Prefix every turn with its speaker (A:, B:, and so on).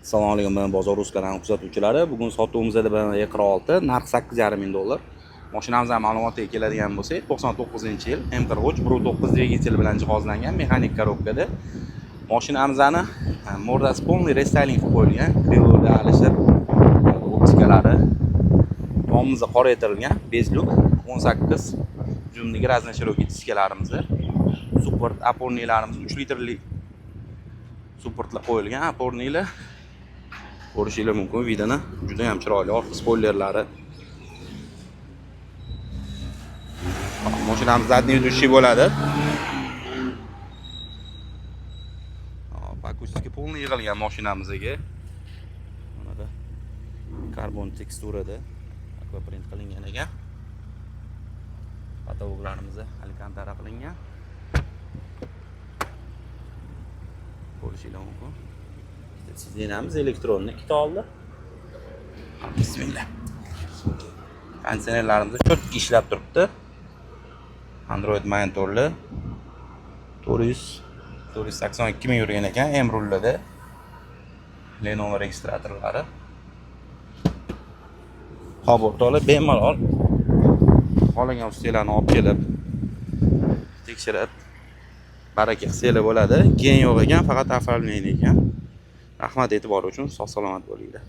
A: Assalomu alaykum, men bozor kanali kuzatuvchilari. Bugun sotuvimizda E46 narx $8,500. Mashinamizning ma'lumotiga keladigan bo'lsak, 99-yil M43 1.9 dvigatel bilan jihozlangan mexanik korobkada. Mashinamizning mordasi полный restyling qilib qo'yilgan. Krилodi alishib, optikalari tomimizda qoraytirilgan, bezluk 18 jumdagi raznashirokli diskalarimiz, support opornilarimiz 3 litrlik supportlar qo'yilgan opornilar. Ko'rishingiz mumkin videoni. Juda ham chiroyli orqa spoilerlari. Mashinamiz zadniy dushi bo'ladi. Akustika полный yig'ilgan mashinamizga. Mana da karbon teksturada akvaprint qilingan ekan. Patologlarimiz alkantara qilingan. Ko'rishingiz mumkin. Sizenamiz elektronni ikkita oldi. Bismillah. Konditsionerlarimiz cho'tki ishlab turibdi. Android monitorli 482 ming yurgan ekan, M rullada. Lenovo registratorlari. Hop o'rtoqlar, bemalol qolgan ustalarni olib kelib tekshirib baraka qilsanglar bo'ladi. Keyin yo'q ekan, faqat oformlaydi ekan. Rahmat e'tibori uchun, sog' salomat bo'linglar.